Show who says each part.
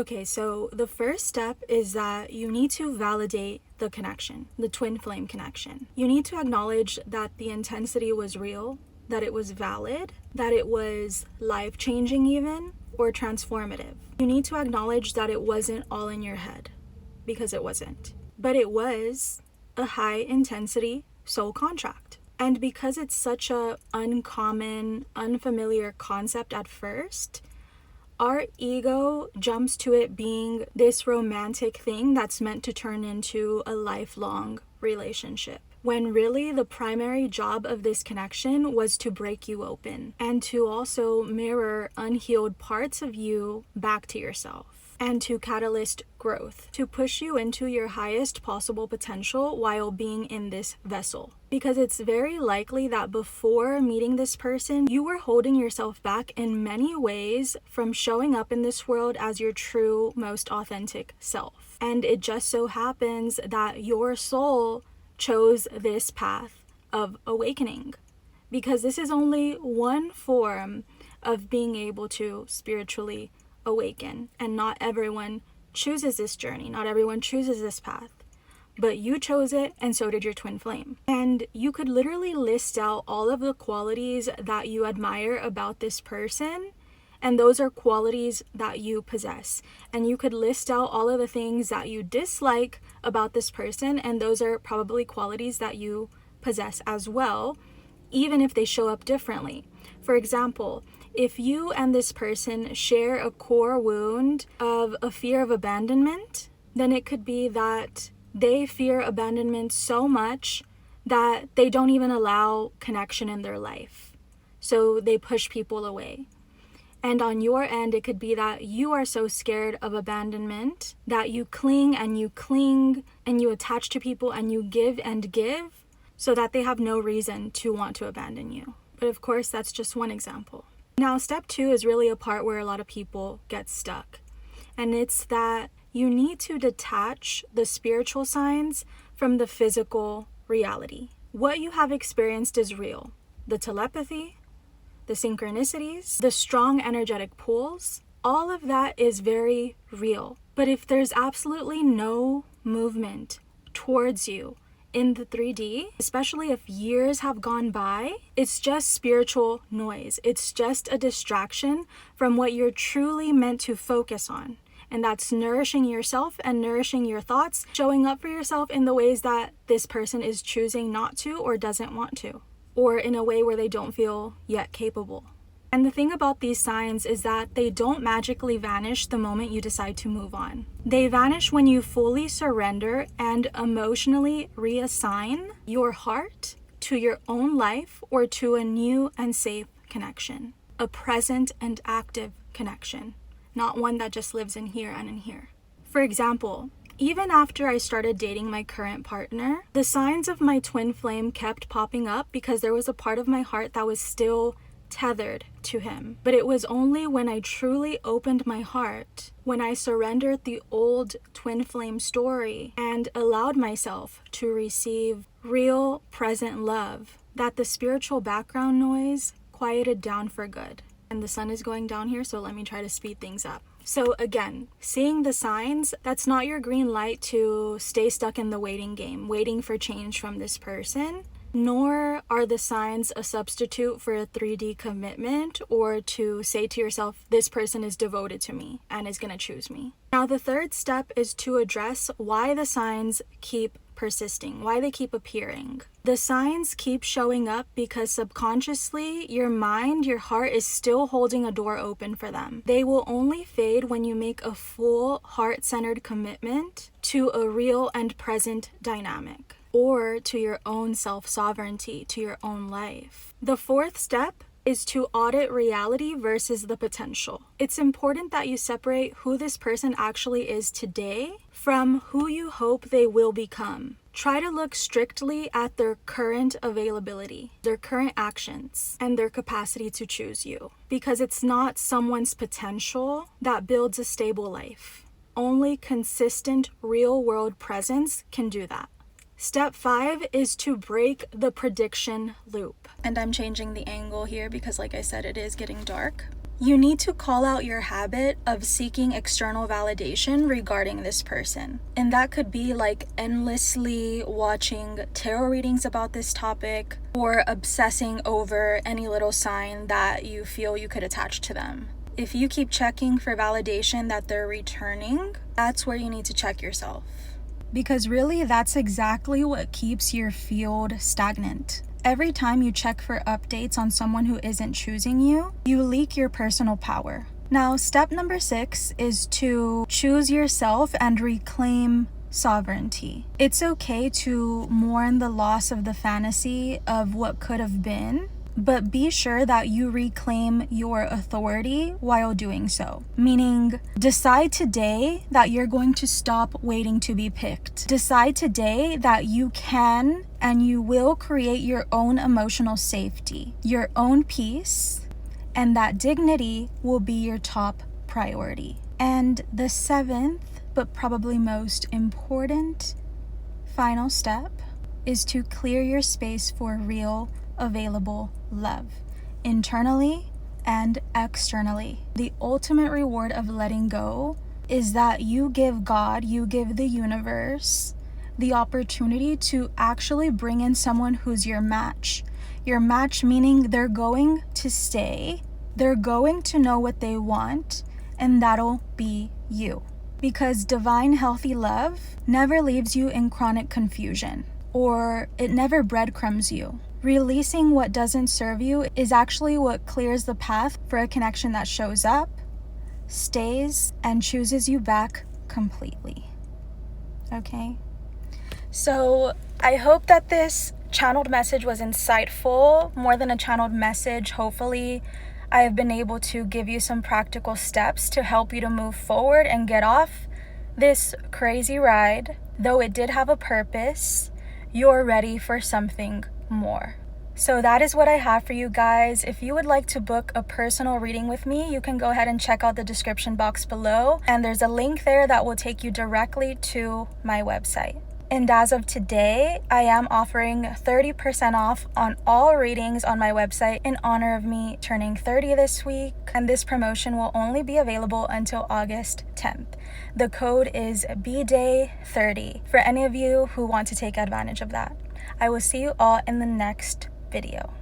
Speaker 1: Okay, so the first step is that you need to validate the connection, the twin flame connection. You need to acknowledge that the intensity was real, that it was valid, that it was life-changing even, or transformative. You need to acknowledge that it wasn't all in your head, because it wasn't. But it was a high-intensity soul contract. And because it's such a uncommon, unfamiliar concept at first, our ego jumps to it being this romantic thing that's meant to turn into a lifelong relationship, when really the primary job of this connection was to break you open and to also mirror unhealed parts of you back to yourself, and to catalyst growth, to push you into your highest possible potential while being in this vessel. Because it's very likely that before meeting this person, you were holding yourself back in many ways from showing up in this world as your true, most authentic self. And it just so happens that your soul chose this path of awakening, because this is only one form of being able to spiritually awaken, and not everyone chooses this journey, not everyone chooses this path. But you chose it, and so did your twin flame. And you could literally list out all of the qualities that you admire about this person, and those are qualities that you possess. And you could list out all of the things that you dislike about this person, and those are probably qualities that you possess as well, even if they show up differently. For example, if you and this person share a core wound of a fear of abandonment, then it could be that they fear abandonment so much that they don't even allow connection in their life. So they push people away. And on your end, it could be that you are so scared of abandonment that you cling and you attach to people and you give and give so that they have no reason to want to abandon you. But of course, that's just one example. Now, step 2 is really a part where a lot of people get stuck. And it's that you need to detach the spiritual signs from the physical reality. What you have experienced is real. The telepathy, the synchronicities, the strong energetic pulls, all of that is very real. But if there's absolutely no movement towards you in the 3D, especially if years have gone by, it's just spiritual noise. It's just a distraction from what you're truly meant to focus on. And that's nourishing yourself and nourishing your thoughts, showing up for yourself in the ways that this person is choosing not to or doesn't want to, or in a way where they don't feel yet capable. And the thing about these signs is that they don't magically vanish the moment you decide to move on. They vanish when you fully surrender and emotionally reassign your heart to your own life or to a new and safe connection, a present and active connection, not one that just lives in here and in here. For example, even after I started dating my current partner, the signs of my twin flame kept popping up because there was a part of my heart that was still tethered to him. But it was only when I truly opened my heart, when I surrendered the old twin flame story and allowed myself to receive real present love, that the spiritual background noise quieted down for good. And the sun is going down here, so let me try to speed things up. So again, seeing the signs, that's not your green light to stay stuck in the waiting game, waiting for change from this person, nor are the signs a substitute for a 3D commitment or to say to yourself, this person is devoted to me and is going to choose me. Now, the third step is to address why the signs keep persisting, why they keep appearing. The signs keep showing up because subconsciously your mind, your heart is still holding a door open for them. They will only fade when you make a full heart-centered commitment to a real and present dynamic, or to your own self-sovereignty, to your own life. The fourth step is to audit reality versus the potential. It's important that you separate who this person actually is today from who you hope they will become. Try to look strictly at their current availability, their current actions, and their capacity to choose you. Because it's not someone's potential that builds a stable life. Only consistent real-world presence can do that. Step 5 is to break the prediction loop. And I'm changing the angle here because, like I said, it is getting dark. You need to call out your habit of seeking external validation regarding this person. And that could be like endlessly watching tarot readings about this topic or obsessing over any little sign that you feel you could attach to them. If you keep checking for validation that they're returning, that's where you need to check yourself. Because really, that's exactly what keeps your field stagnant. Every time you check for updates on someone who isn't choosing you, you leak your personal power. Now, step number 6 is to choose yourself and reclaim sovereignty. It's okay to mourn the loss of the fantasy of what could have been, but be sure that you reclaim your authority while doing so. Meaning, decide today that you're going to stop waiting to be picked. Decide today that you can and you will create your own emotional safety, your own peace, and that dignity will be your top priority. And the 7th, but probably most important, final step is to clear your space for real, available love, internally and externally. The ultimate reward of letting go is that you give God, you give the universe the opportunity to actually bring in someone who's your match. Your match meaning they're going to stay, they're going to know what they want, and that'll be you. Because divine healthy love never leaves you in chronic confusion, or it never breadcrumbs you. Releasing what doesn't serve you is actually what clears the path for a connection that shows up, stays, and chooses you back completely. Okay? So I hope that this channeled message was insightful. More than a channeled message, hopefully I have been able to give you some practical steps to help you to move forward and get off this crazy ride. Though it did have a purpose, you're ready for something more. So that is what I have for you guys. If you would like to book a personal reading with me, you can go ahead and check out the description box below, and there's a link there that will take you directly to my website. And as of today, I am offering 30% off on all readings on my website in honor of me turning 30 this week. And this promotion will only be available until August 10th. The code is BDAY30 for any of you who want to take advantage of that. I will see you all in the next video.